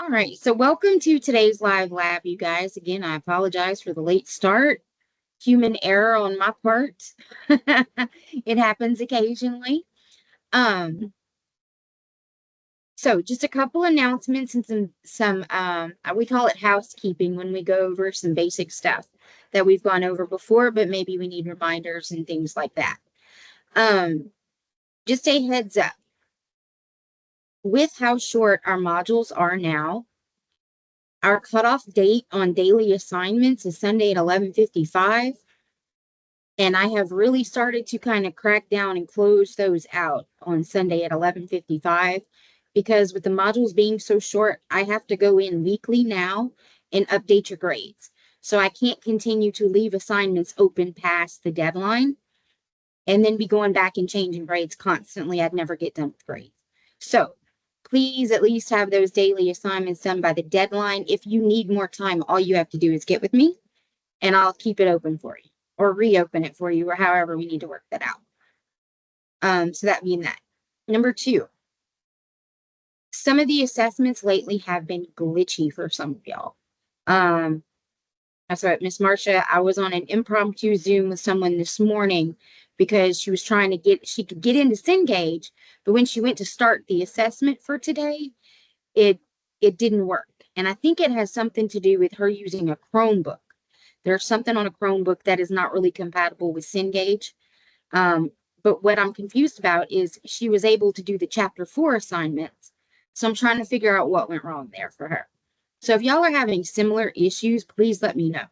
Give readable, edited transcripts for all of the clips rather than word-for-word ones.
All right, so welcome to today's live lab, you guys. Again, I apologize for the late start. Human error on my part. It happens occasionally. Um, so just a couple announcements and some we call it housekeeping when we go over some basic stuff that we've gone over before, but maybe we need reminders and things like that. Um, just a heads up, with how short our modules are now, our cutoff date on daily assignments is Sunday at 11:55. And I have really started to kind of crack down and close those out on Sunday at 11:55 because with the modules being so short, I have to go in weekly now and update your grades. So I can't continue to leave assignments open past the deadline and then be going back and changing grades constantly. I'd never get done with grades. So please at least have those daily assignments done by the deadline. If you need more time, all you have to do is get with me and I'll keep it open for you or reopen it for you or however we need to work that out. So that being that. Number two, some of the assessments lately have been glitchy for some of y'all. That's right, Miss Marcia. I was on an impromptu Zoom with someone this morning because she was trying to she could get into Cengage, but when she went to start the assessment for today, it didn't work. And I think it has something to do with her using a Chromebook. There's something on a Chromebook that is not really compatible with Cengage. But what I'm confused about is she was able to do the chapter 4 assignments. So I'm trying to figure out what went wrong there for her. So if y'all are having similar issues, please let me know.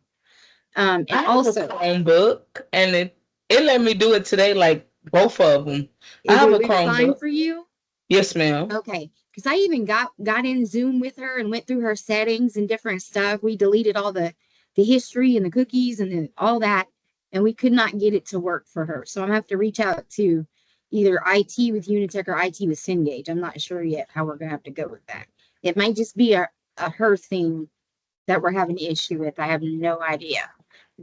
And I have a also, Chromebook, and it let me do it today, like both of them. I it have a went fine Chromebook. for you. Yes, ma'am. Okay, because I even got in Zoom with her and went through her settings and different stuff. We deleted all the history and the cookies and all that, and we could not get it to work for her. So I'm gonna have to reach out to either IT with Unitech or IT with Cengage. I'm not sure yet how we're gonna have to go with that. It might just be a her thing that we're having an issue with. I have no idea.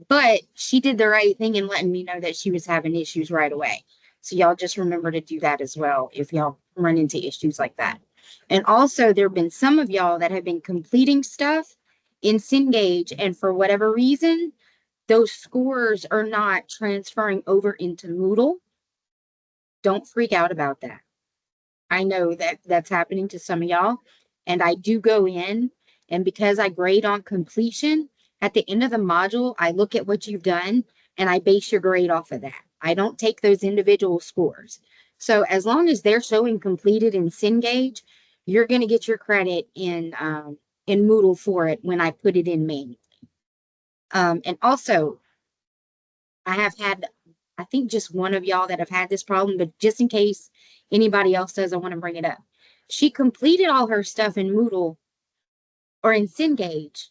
But she did the right thing in letting me know that she was having issues right away. So y'all just remember to do that as well if y'all run into issues like that. And also, there have been some of y'all that have been completing stuff in Cengage, and for whatever reason, those scores are not transferring over into Moodle. Don't freak out about that. I know that that's happening to some of y'all, and I do go in, and because I grade on completion, at the end of the module, I look at what you've done and I base your grade off of that. I don't take those individual scores. So as long as they're showing completed in Cengage, you're going to get your credit in Moodle for it when I put it in manually. And also, I have had, I think just one of y'all that have had this problem, but just in case anybody else does, I want to bring it up. She completed all her stuff in Moodle or in Cengage,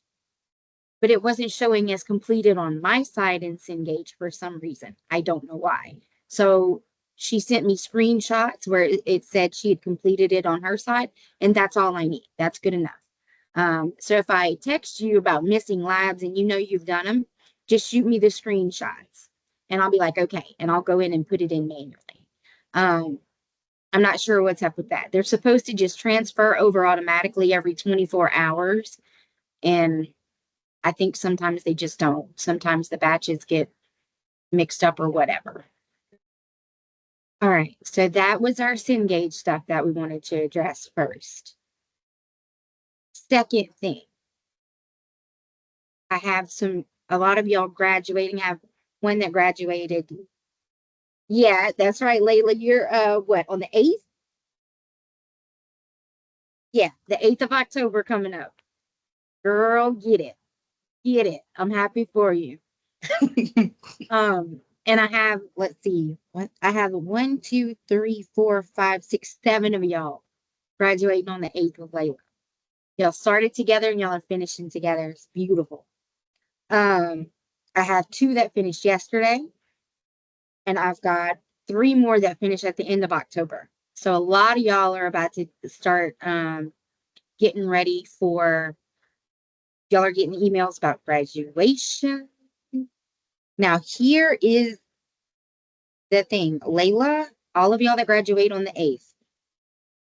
but it wasn't showing as completed on my side in Cengage for some reason. I don't know why. So she sent me screenshots where it said she had completed it on her side, and that's all I need. That's good enough. So if I text you about missing labs and you know you've done them, just shoot me the screenshots and I'll be like, okay, and I'll go in and put it in manually. Um, I'm not sure what's up with that. They're supposed to just transfer over automatically every 24 hours. And I think sometimes they just don't. Sometimes the batches get mixed up or whatever. All right. So that was our Cengage stuff that we wanted to address first. Second thing, I have a lot of y'all graduating. I have one that graduated. Yeah, that's right, Layla. You're what, on the 8th? Yeah, the 8th of October coming up. Girl, get it. Get it. I'm happy for you. And I have, let's see, what I have one, two, three, four, five, six, seven of y'all graduating on the 8th with Layla. Y'all started together and y'all are finishing together. It's beautiful. Um, I have two that finished yesterday, and I've got three more that finish at the end of October. So a lot of y'all are about to start getting ready for y'all are getting emails about graduation. Now, here is the thing, Layla, all of y'all that graduate on the 8th,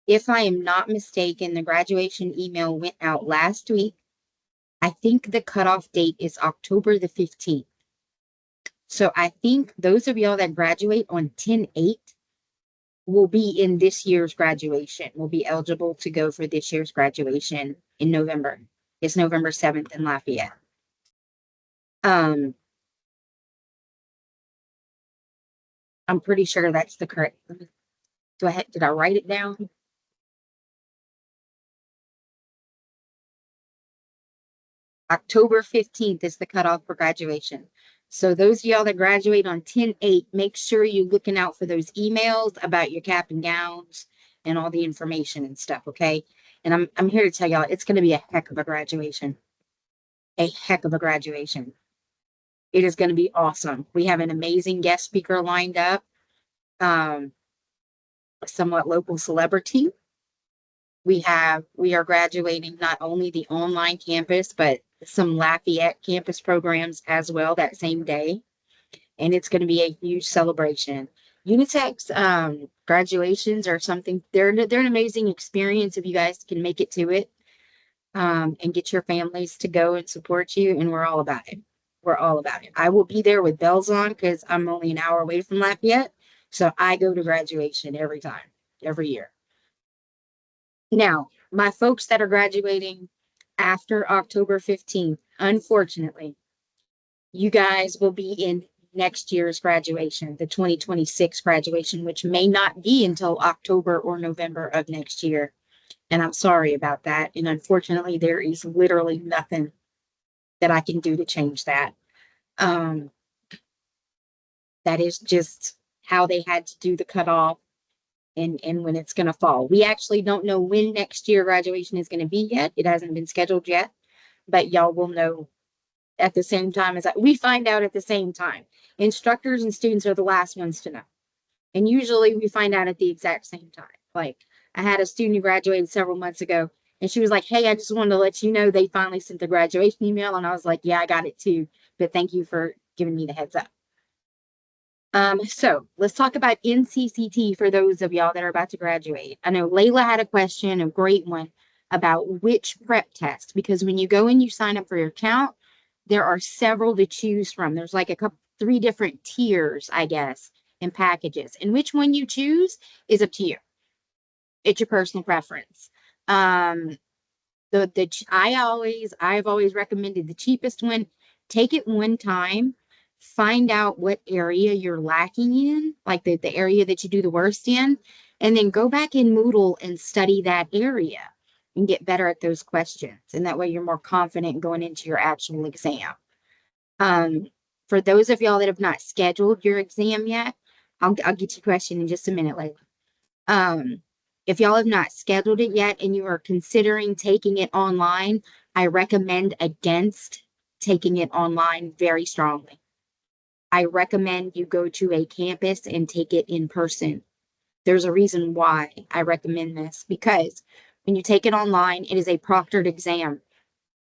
If I am not mistaken, the graduation email went out last week. I think the cutoff date is October the 15th. So I think those of y'all that graduate on 10/8 will be in this year's graduation, will be eligible to go for this year's graduation in November. It's November 7th in Lafayette. I'm pretty sure that's the correct. Did I write it down? October 15th is the cutoff for graduation. So those of y'all that graduate on 10/8, make sure you're looking out for those emails about your cap and gowns and all the information and stuff, okay? And I'm here to tell y'all it's going to be a heck of a graduation. A heck of a graduation. It is going to be awesome. We have an amazing guest speaker lined up. A somewhat local celebrity. We are graduating not only the online campus, but some Lafayette campus programs as well that same day. And it's going to be a huge celebration. Unitech's graduations are something, they're an amazing experience if you guys can make it to it, and get your families to go and support you. And we're all about it. We're all about it. I will be there with bells on because I'm only an hour away from Lafayette. So I go to graduation every time, every year. Now, my folks that are graduating after October 15th, unfortunately, you guys will be in next year's graduation, the 2026 graduation, which may not be until October or November of next year. And I'm sorry about that. And unfortunately, there is literally nothing that I can do to change that. That is just how they had to do the cutoff and when it's going to fall. We actually don't know when next year graduation is going to be yet. It hasn't been scheduled yet, but y'all will know at the same time as we find out at the same time. Instructors and students are the last ones to know. And usually we find out at the exact same time. Like I had a student who graduated several months ago and she was like, "Hey, I just wanted to let you know they finally sent the graduation email." And I was like, "Yeah, I got it too. But thank you for giving me the heads up." So let's talk about NCCT for those of y'all that are about to graduate. I know Layla had a question, a great one, about which prep test, because when you go and you sign up for your account, there are several to choose from. There's like three different tiers, I guess, and packages. And which one you choose is up to you. It's your personal preference. I've always recommended the cheapest one. Take it one time, find out what area you're lacking in, like the area that you do the worst in, and then go back in Moodle and study that area and get better at those questions. And that way you're more confident going into your actual exam. For those of y'all that have not scheduled your exam yet, I'll get your question in just a minute, Layla. If y'all have not scheduled it yet and you are considering taking it online, I recommend against taking it online very strongly. I recommend you go to a campus and take it in person. There's a reason why I recommend this, because when you take it online, it is a proctored exam.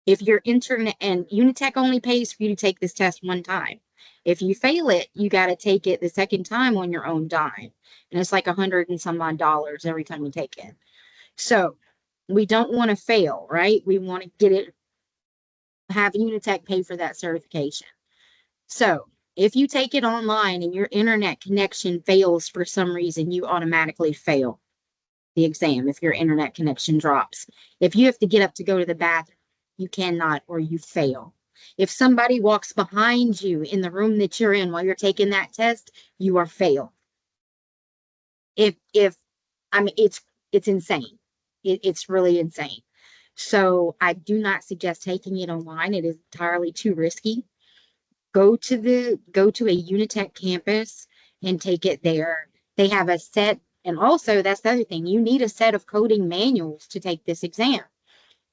If you're internet and Unitech only pays for you to take this test one time. If you fail it, you got to take it the second time on your own dime. And it's like $100 and some odd every time you take it. So we don't want to fail, right? We want to have Unitech pay for that certification. So if you take it online and your internet connection fails for some reason, you automatically fail the exam if your internet connection drops. If you have to get up to go to the bathroom, you cannot, or you fail. If somebody walks behind you in the room that you're in while you're taking that test, you are failed. I mean, it's insane. It's really insane. So I do not suggest taking it online. It is entirely too risky. Go to a Unitech campus and take it there. They have a set, and also that's the other thing. You need a set of coding manuals to take this exam.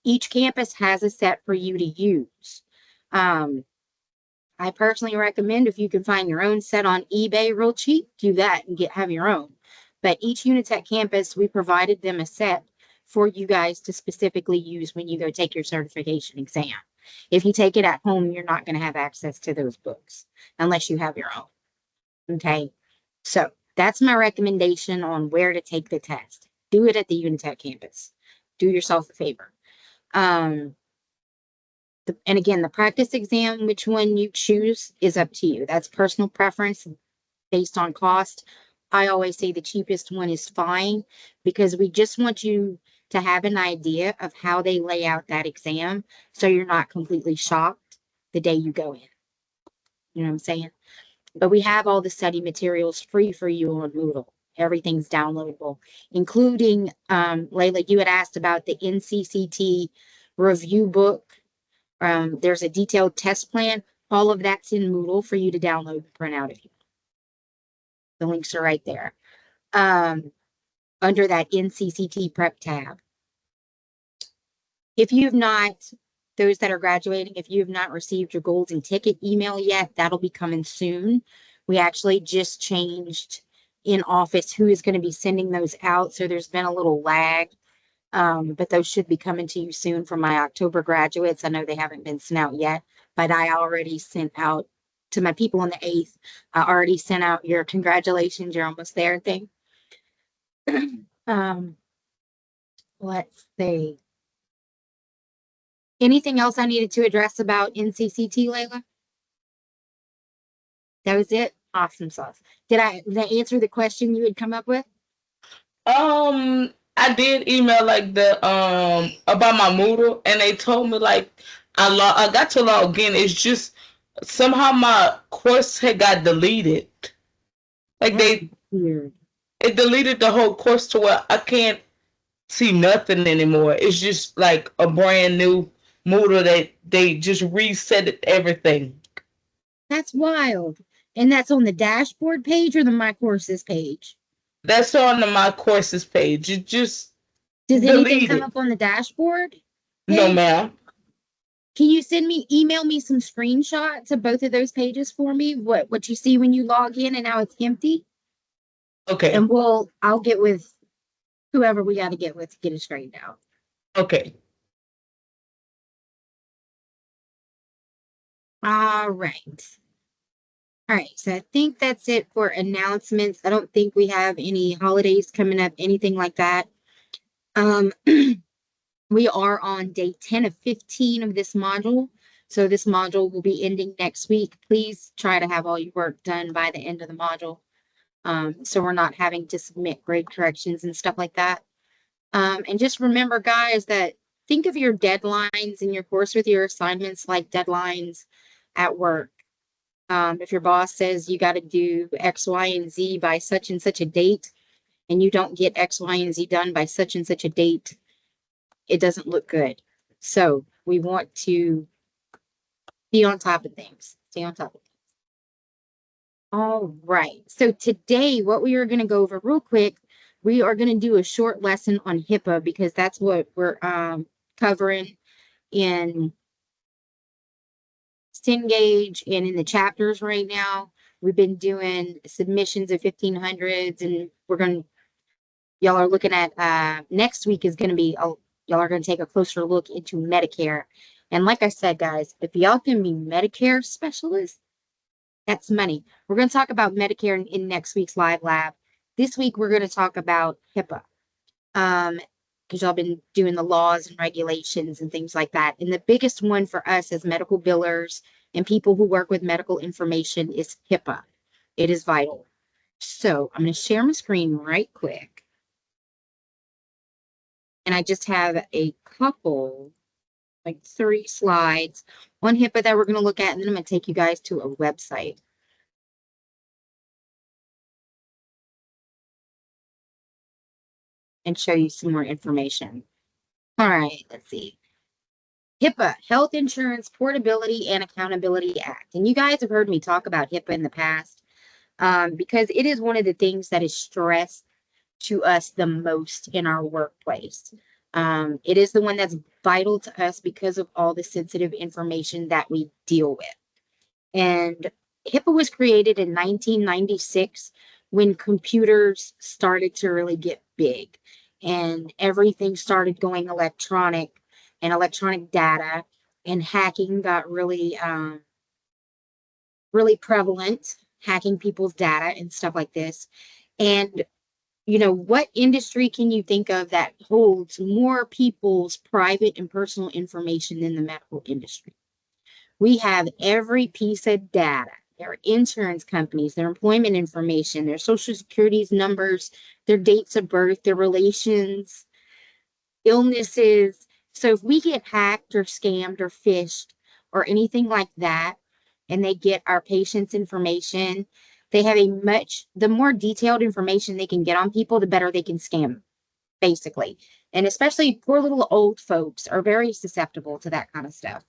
Each campus has a set for you to use. I personally recommend if you can find your own set on eBay real cheap, do that and have your own. But each Unitech campus, we provided them a set for you guys to specifically use when you go take your certification exam. If you take it at home, you're not going to have access to those books unless you have your own. Okay. So that's my recommendation on where to take the test. do it at the Unitech campus. Do yourself a favor. And again, the practice exam, which one you choose is up to you. That's personal preference based on cost. I always say the cheapest one is fine because we just want you to have an idea of how they lay out that exam so you're not completely shocked the day you go in. You know what I'm saying? But we have all the study materials free for you on Moodle. Everything's downloadable, including Layla, you had asked about the NCCT review book. There's a detailed test plan. All of that's in Moodle for you to download and print out if you want. The links are right there. Under that NCCT prep tab. If you've not, those that are graduating, if you have not received your golden ticket email yet, that'll be coming soon. We actually just changed in office who is going to be sending those out. So there's been a little lag, but those should be coming to you soon for my October graduates. I know they haven't been sent out yet, but I already sent out to my people on the 8th. I already sent out your congratulations, you're almost there thing. Let's see. Anything else I needed to address about NCCT, Layla? That was it? Awesome sauce. Did I answer the question you had come up with? I did email like the about my Moodle, and they told me like I got to log in. It's just somehow my course had got deleted. Like That's weird. it deleted the whole course to where I can't see nothing anymore. It's just like a brand new Moodle that they just reset everything. That's wild. And that's on the dashboard page or the My Courses page? That's on the My Courses page. It just Does anything come deleted. up on the dashboard No, page? ma'am. Can you email me some screenshots of both of those pages for me? What you see when you log in and now it's empty? Okay. And I'll get with whoever we got to get with to get it straightened out. Okay. All right. All right, so I think that's it for announcements. I don't think we have any holidays coming up, anything like that. We are on day 10 of 15 of this module. So this module will be ending next week. Please try to have all your work done by the end of the module. So we're not having to submit grade corrections and stuff like that. And just remember, guys, that think of your deadlines in your course with your assignments like deadlines at work. If your boss says you got to do X, Y, and Z by such and such a date, and you don't get X, Y, and Z done by such and such a date, it doesn't look good. So we want to be on top of things. Stay on top of things. All right. So today, what we are going to go over real quick, we are going to do a short lesson on HIPAA because that's what we're covering in Cengage and in the chapters right now. We've been doing submissions of 1500s, and y'all are looking at next week is going to be y'all are going to take a closer look into Medicare. And like I said, guys, if y'all can be Medicare specialists, that's money. We're going to talk about Medicare in next week's live lab. This week, we're going to talk about HIPAA. Because y'all been doing the laws and regulations and things like that. And the biggest one for us as medical billers and people who work with medical information is HIPAA. It is vital. So I'm going to share my screen right quick. And I just have a couple, like 3 slides on HIPAA that we're going to look at. And then I'm going to take you guys to a website. And show you some more information. All right, let's see. HIPAA, Health Insurance Portability and Accountability Act. And you guys have heard me talk about HIPAA in the past because it is one of the things that is stressed to us the most in our workplace. It is the one that's vital to us because of all the sensitive information that we deal with. And HIPAA was created in 1996 when computers started to really get big and everything started going electronic and electronic data and hacking got really, really prevalent, hacking people's data and stuff like this. And what industry can you think of that holds more people's private and personal information than the medical industry? We have every piece of data, their insurance companies, their employment information, their social securities numbers, their dates of birth, their relations, illnesses. So if we get hacked or scammed or phished or anything like that, and they get our patient's information, they have the more detailed information they can get on people, the better they can scam, basically. And especially poor little old folks are very susceptible to that kind of stuff.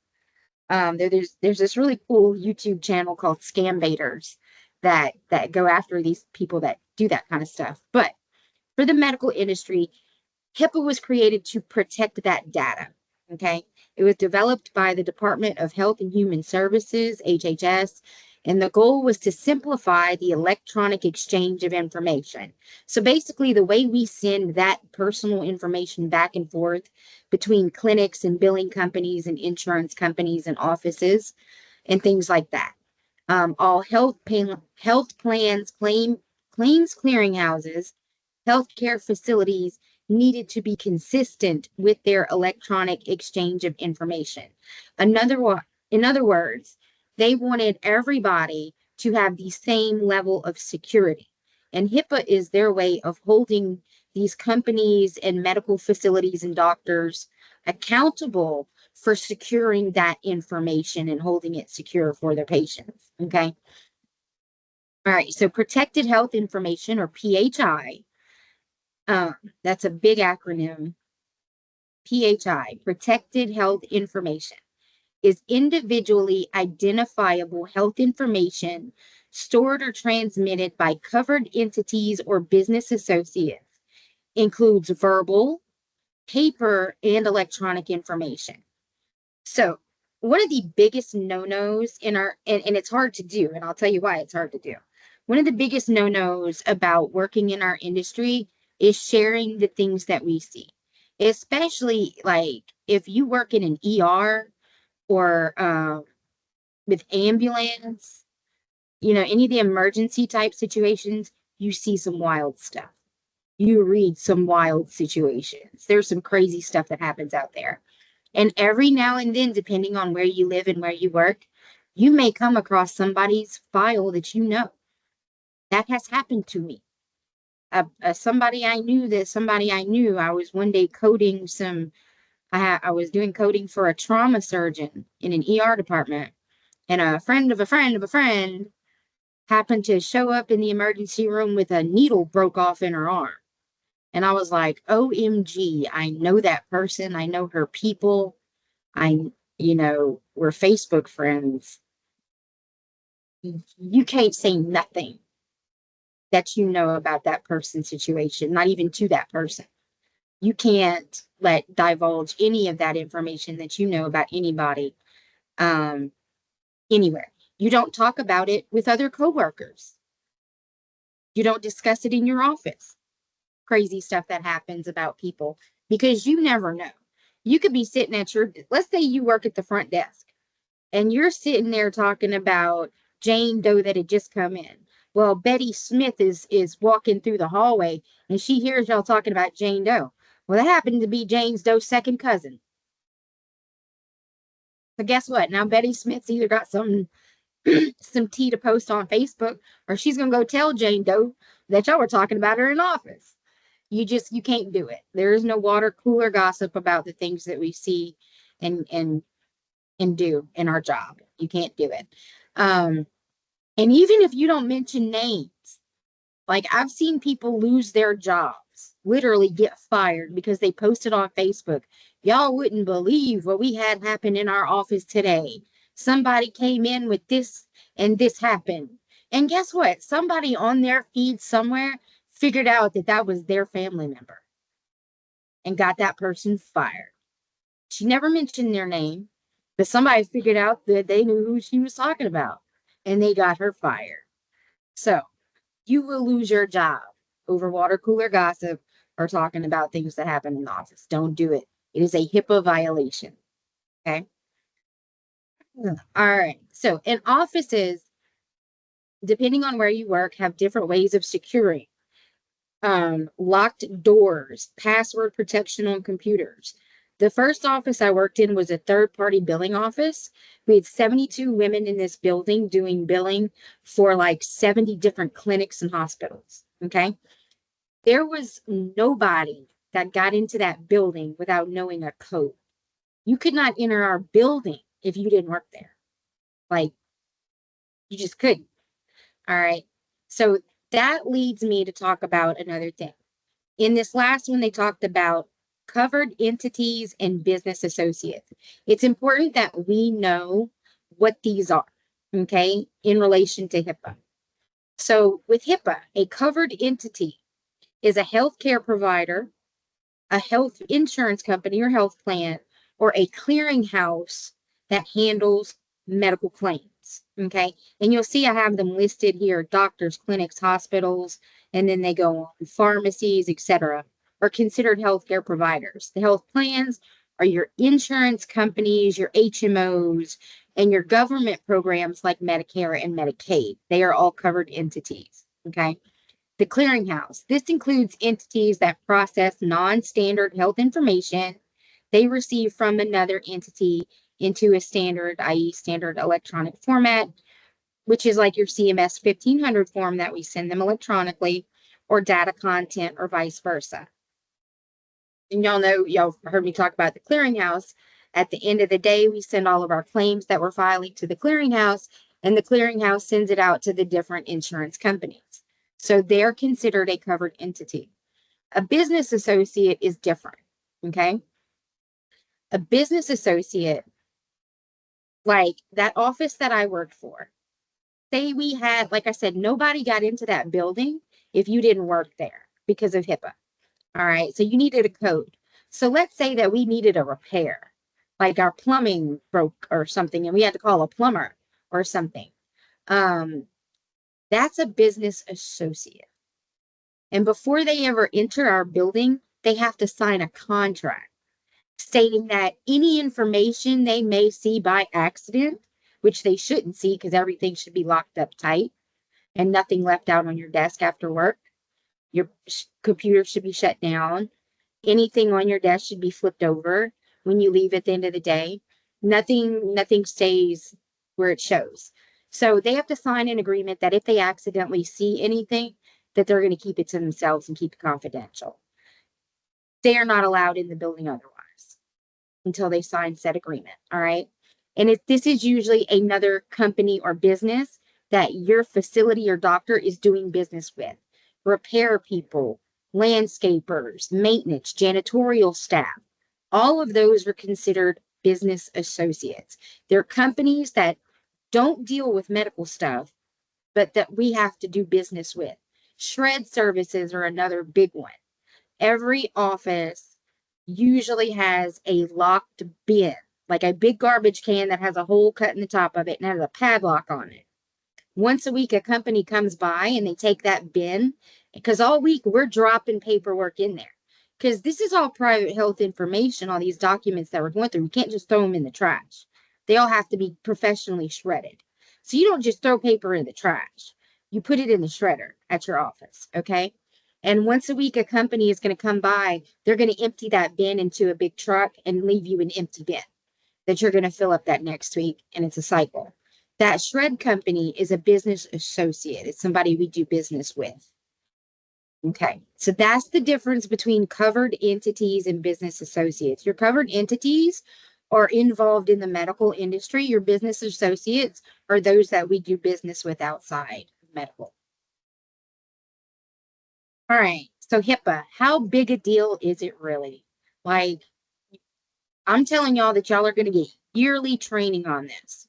There's this really cool YouTube channel called Scam Baiters that go after these people that do that kind of stuff. But for the medical industry, HIPAA was created to protect that data. Okay. It was developed by the Department of Health and Human Services, HHS, and the goal was to simplify the electronic exchange of information. So basically, the way we send that personal information back and forth between clinics and billing companies and insurance companies and offices and things like that. All health plans, claims clearinghouses, healthcare facilities needed to be consistent with their electronic exchange of information. In other words, they wanted everybody to have the same level of security. And HIPAA is their way of holding these companies and medical facilities and doctors accountable for securing that information and holding it secure for their patients. Okay. All right. So protected health information, or PHI, that's a big acronym. PHI, Protected Health Information, is individually identifiable health information stored or transmitted by covered entities or business associates, includes verbal, paper, and electronic information. So, one of the biggest no-nos in and it's hard to do, and I'll tell you why it's hard to do. One of the biggest no-nos about working in our industry is sharing the things that we see, especially like if you work in an ER or with ambulance, any of the emergency type situations, you see some wild stuff. You read some wild situations. There's some crazy stuff that happens out there. And every now and then, depending on where you live and where you work, you may come across somebody's file that you know. That has happened to me. Somebody I knew, I was one day coding I was doing coding for a trauma surgeon in an ER department. And a friend of a friend of a friend happened to show up in the emergency room with a needle broke off in her arm. And I was like, OMG, I know that person. I know her people. We're Facebook friends. You can't say nothing that you know about that person's situation, not even to that person. You can't divulge any of that information that you know about anybody anywhere. You don't talk about it with other coworkers. You don't discuss it in your office. Crazy stuff that happens about people, because you never know. You could be sitting let's say you work at the front desk and you're sitting there talking about Jane Doe that had just come in. Well, Betty Smith is walking through the hallway and she hears y'all talking about Jane Doe. Well, that happened to be Jane Doe's second cousin. So guess what? Now Betty Smith's either got some tea to post on Facebook, or she's gonna go tell Jane Doe that y'all were talking about her in office. You can't do it. There is no water cooler gossip about the things that we see and do in our job. You can't do it. And even if you don't mention names, like I've seen people lose their jobs, literally get fired because they posted on Facebook. Y'all wouldn't believe what we had happen in our office today. Somebody came in with this and this happened. And guess what? Somebody on their feed somewhere figured out that that was their family member and got that person fired. She never mentioned their name, but somebody figured out that they knew who she was talking about and they got her fired. So you will lose your job over water cooler gossip or talking about things that happen in the office. Don't do it. It is a HIPAA violation. Okay. All right. So in offices, depending on where you work, have different ways of securing locked doors, password protection on computers. The first office I worked in was a third-party billing office. We had 72 women in this building doing billing for like 70 different clinics and hospitals. Okay. There was nobody that got into that building without knowing a code. You could not enter our building if you didn't work there. Like, you just couldn't. All right. So that leads me to talk about another thing. In this last one, they talked about covered entities and business associates. It's important that we know what these are, okay, in relation to HIPAA. So with HIPAA, a covered entity is a healthcare provider, a health insurance company or health plan, or a clearinghouse that handles medical claims. Okay. And you'll see I have them listed here: doctors, clinics, hospitals, and then they go on pharmacies, etc., are considered healthcare providers. The health plans are your insurance companies, your HMOs, and your government programs like Medicare and Medicaid. They are all covered entities. Okay. The clearinghouse. This includes entities that process non-standard health information they receive from another entity into a standard, i.e., standard electronic format, which is like your CMS 1500 form that we send them electronically, or data content, or vice versa. And y'all know, y'all heard me talk about the clearinghouse. At the end of the day, we send all of our claims that we're filing to the clearinghouse, and the clearinghouse sends it out to the different insurance companies. So they're considered a covered entity. A business associate is different. Okay. A business associate, like that office that I worked for, say we had, like I said, nobody got into that building if you didn't work there because of HIPAA. All right. So you needed a code. So let's say that we needed a repair, like our plumbing broke or something, and we had to call a plumber or something. That's a business associate. And before they ever enter our building, they have to sign a contract stating that any information they may see by accident, which they shouldn't see because everything should be locked up tight and nothing left out on your desk after work. Your computer should be shut down. Anything on your desk should be flipped over when you leave at the end of the day. Nothing stays where it shows. So they have to sign an agreement that if they accidentally see anything, that they're going to keep it to themselves and keep it confidential. They are not allowed in the building otherwise until they sign said agreement. All right. And this is usually another company or business that your facility or doctor is doing business with. Repair people, landscapers, maintenance, janitorial staff, all of those are considered business associates. They're companies that don't deal with medical stuff, but that we have to do business with. Shred services are another big one. Every office usually has a locked bin, like a big garbage can that has a hole cut in the top of it and has a padlock on it. Once a week, a company comes by and they take that bin, because all week we're dropping paperwork in there. Because this is all private health information, all these documents that we're going through. You can't just throw them in the trash. They all have to be professionally shredded. So you don't just throw paper in the trash. You put it in the shredder at your office, okay? And once a week, a company is going to come by. They're going to empty that bin into a big truck and leave you an empty bin that you're going to fill up that next week. And it's a cycle. That shred company is a business associate. It's somebody we do business with. Okay, so that's the difference between covered entities and business associates. Your covered entities are involved in the medical industry. Your business associates are those that we do business with outside of medical. All right, so HIPAA, how big a deal is it really? Like, I'm telling y'all that y'all are going to get yearly training on this.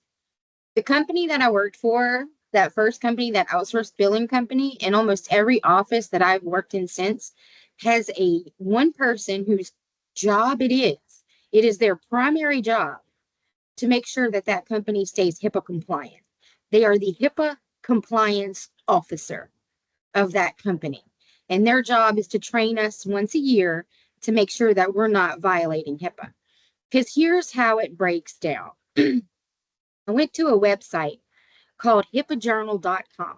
The company that I worked for, that first company, that outsourced billing company, and almost every office that I've worked in since has a one person whose job it is their primary job to make sure that that company stays HIPAA compliant. They are the HIPAA compliance officer of that company. And their job is to train us once a year to make sure that we're not violating HIPAA. Because here's how it breaks down. I went to a website called HIPAAjournal.com.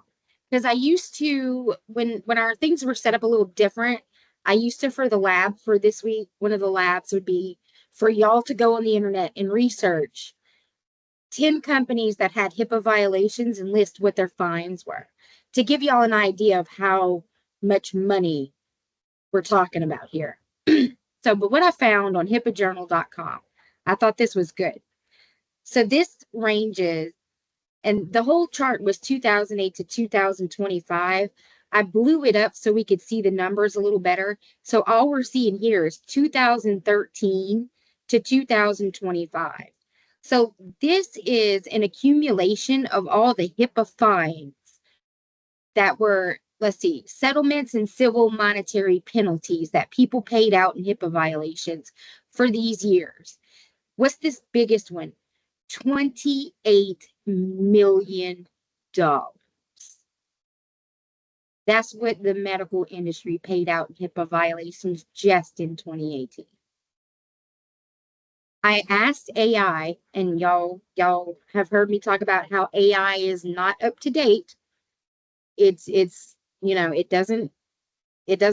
Because I used to, when our things were set up a little different, I used to, for the lab for this week, one of the labs would be for y'all to go on the internet and research 10 companies that had HIPAA violations and list what their fines were to give y'all an idea of how much money we're talking about here. So, but what I found on HIPAAjournal.com, I thought this was good. So this ranges, and the whole chart was 2008 to 2025. I blew it up so we could see the numbers a little better. So all we're seeing here is 2013 to 2025. So this is an accumulation of all the HIPAA fines that were, let's see, settlements and civil monetary penalties that people paid out in HIPAA violations for these years. What's this biggest one? $28 million. That's what the medical industry paid out in HIPAA violations just in 2018. I asked AI, and y'all have heard me talk about how AI is not up to date. It's it doesn't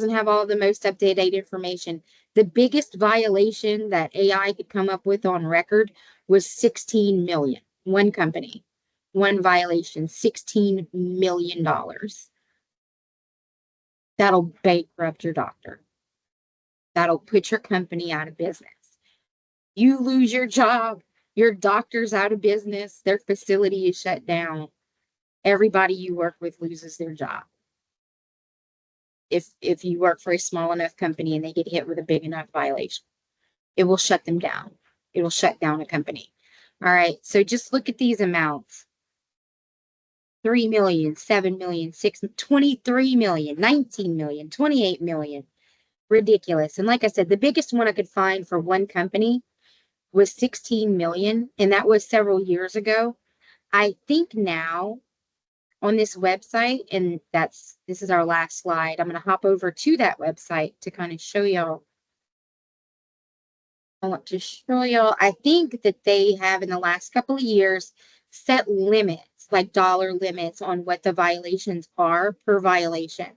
have all the most up to date information. The biggest violation that AI could come up with on record was 16 million. One company, one violation, $16 million. That'll bankrupt your doctor. That'll put your company out of business. You lose your job, your doctor's out of business, their facility is shut down. Everybody you work with loses their job. If you work for a small enough company and they get hit with a big enough violation, it will shut them down. It will shut down a company. All right. So just look at these amounts. 3 million, 7 million, 6, 23 million, 19 million, 28 million. Ridiculous. And like I said, the biggest one I could find for one company was 16 million. And that was several years ago. I think now on this website, and this is our last slide. I'm going to hop over to that website to kind of show y'all. I want to show y'all, I think that they have in the last couple of years set limits, like dollar limits on what the violations are per violation.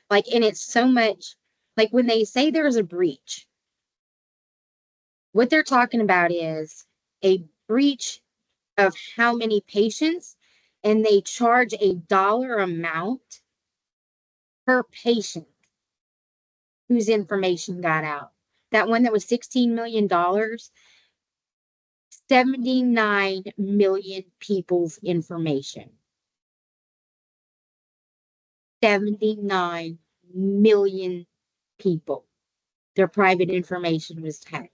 Like, and it's so much, like when they say there's a breach, what they're talking about is a breach of how many patients, and they charge a dollar amount per patient whose information got out. That one that was $16 million, 79 million people's information. 79 million people. Their private information was hacked.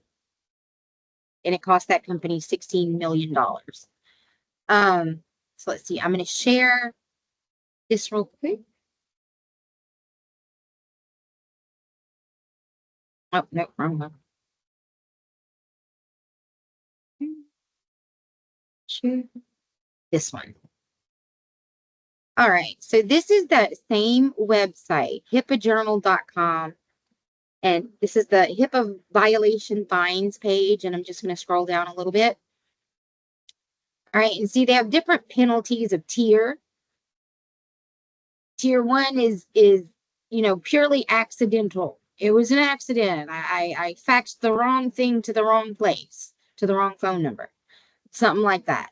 And it cost that company $16 million. So let's see. I'm going to share this real quick. Oh, no, wrong one. Share this one. All right. So this is that same website, HIPAAjournal.com. And this is the HIPAA violation fines page. And I'm just going to scroll down a little bit. All right. And see, they have different penalties of tier. Tier 1 is purely accidental. It was an accident. I faxed the wrong thing to the wrong place, to the wrong phone number, something like that.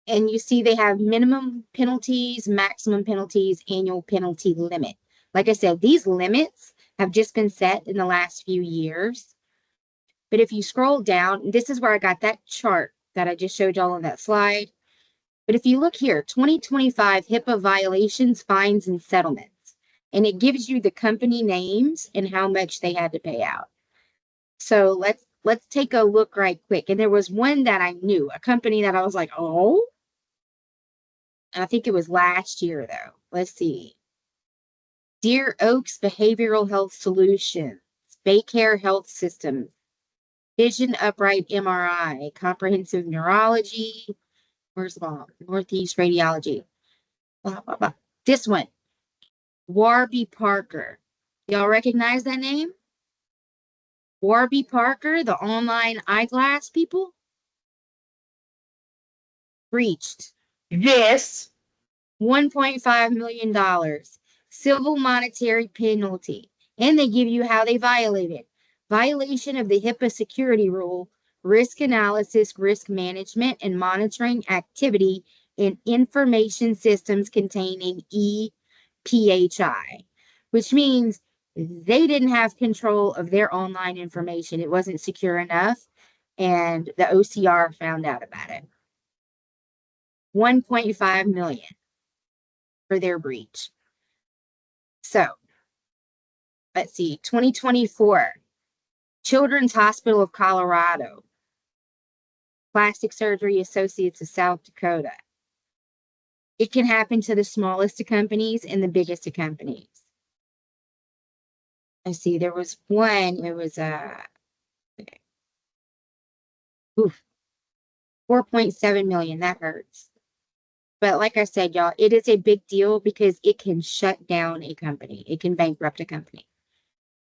And you see they have minimum penalties, maximum penalties, annual penalty limit. Like I said, these limits have just been set in the last few years. But if you scroll down, this is where I got that chart that I just showed y'all on that slide. But if you look here, 2025 HIPAA violations, fines, and settlements, and it gives you the company names and how much they had to pay out. So let's take a look right quick. And there was one that I knew, a company that I was like, oh, I think it was last year though. Let's see. Deer Oaks Behavioral Health Solutions, Baycare Health Systems, Vision Upright MRI, Comprehensive Neurology, where's the ball? Northeast Radiology. Blah, blah, blah. This one, Warby Parker. Y'all recognize that name? Warby Parker, the online eyeglass people? Breached. Yes. $1.5 million. Civil monetary penalty. And they give you how they violated. Violation of the HIPAA security rule, risk analysis, risk management, and monitoring activity in information systems containing ePHI, which means they didn't have control of their online information. It wasn't secure enough, and the OCR found out about it. 1.5 million for their breach. So, let's see, 2024, Children's Hospital of Colorado, Plastic Surgery Associates of South Dakota. It can happen to the smallest of companies and the biggest of companies. I see, there was one, it was 4.7 million. That hurts. But like I said, y'all, it is a big deal because it can shut down a company. It can bankrupt a company.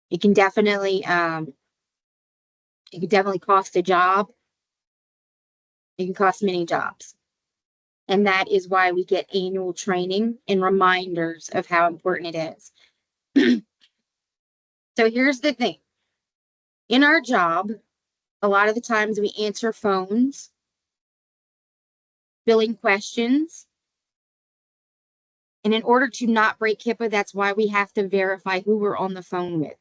It can definitely cost a job. It can cost many jobs. And that is why we get annual training and reminders of how important it is. So here's the thing. In our job, a lot of the times we answer phones, billing questions. And in order to not break HIPAA, that's why we have to verify who we're on the phone with.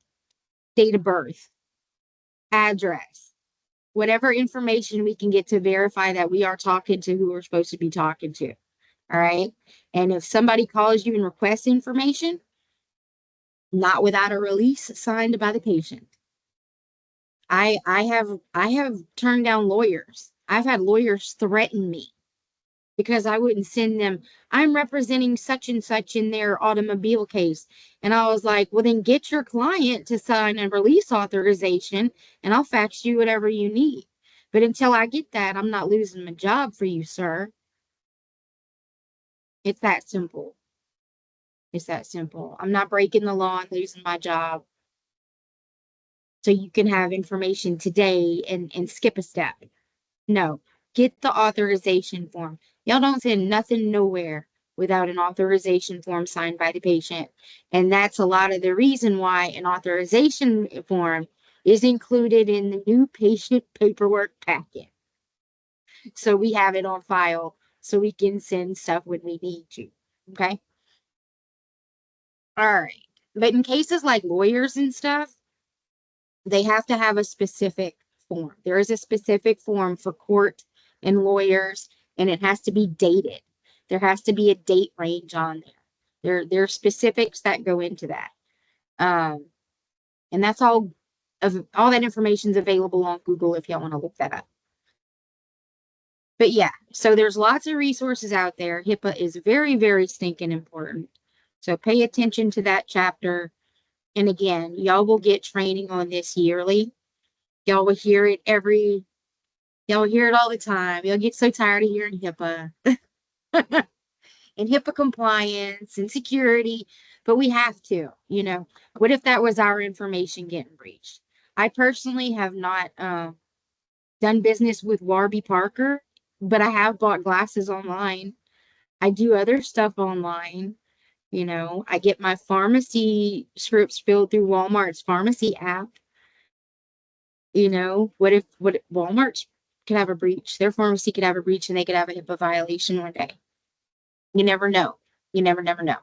Date of birth, address, whatever information we can get to verify that we are talking to who we're supposed to be talking to. All right. And if somebody calls you and requests information, not without a release signed by the patient. I have turned down lawyers. I've had lawyers threaten me because I wouldn't send them. I'm representing such and such in their automobile case. And I was like, well, then get your client to sign a release authorization and I'll fax you whatever you need. But until I get that, I'm not losing my job for you, sir. It's that simple. It's that simple. I'm not breaking the law and losing my job so you can have information today and skip a step. No, get the authorization form. Y'all don't send nothing nowhere without an authorization form signed by the patient. And that's a lot of the reason why an authorization form is included in the new patient paperwork packet. So we have it on file so we can send stuff when we need to. Okay. All right. But in cases like lawyers and stuff, they have to have a specific form. There is a specific form for court and lawyers, and it has to be dated. There has to be a date range on there. There are specifics that go into that. And that's all that information is available on Google if y'all want to look that up. But yeah, so there's lots of resources out there. HIPAA is very, very stinking important. So pay attention to that chapter. And again, y'all will get training on this yearly. Y'all will hear it y'all hear it all the time. You'll get so tired of hearing HIPAA and HIPAA compliance and security, but we have to, what if that was our information getting breached? I personally have not done business with Warby Parker, but I have bought glasses online. I do other stuff online. I get my pharmacy scripts filled through Walmart's pharmacy app. What Walmart could have a breach? Their pharmacy could have a breach and they could have a HIPAA violation one day. You never know. You never know.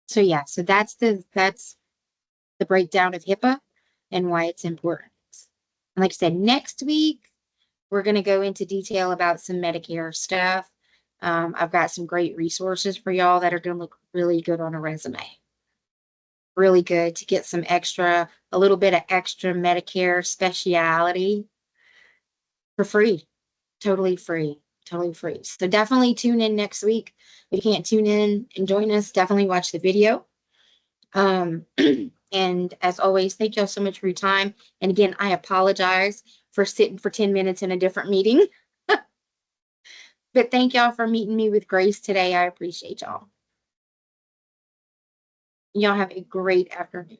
So yeah, so that's the breakdown of HIPAA and why it's important. And like I said, next week, we're going to go into detail about some Medicare stuff. I've got some great resources for y'all that are going to look really good on a resume. Really good to get a little bit of extra Medicare speciality for free. Totally free. Totally free. So definitely tune in next week. If you can't tune in and join us, definitely watch the video. And as always, thank y'all so much for your time. And again, I apologize for sitting for 10 minutes in a different meeting. But thank y'all for meeting me with grace today. I appreciate y'all. Y'all have a great afternoon.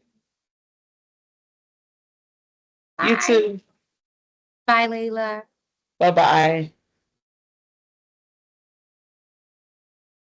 You Bye. too. Bye, Layla. Bye-bye.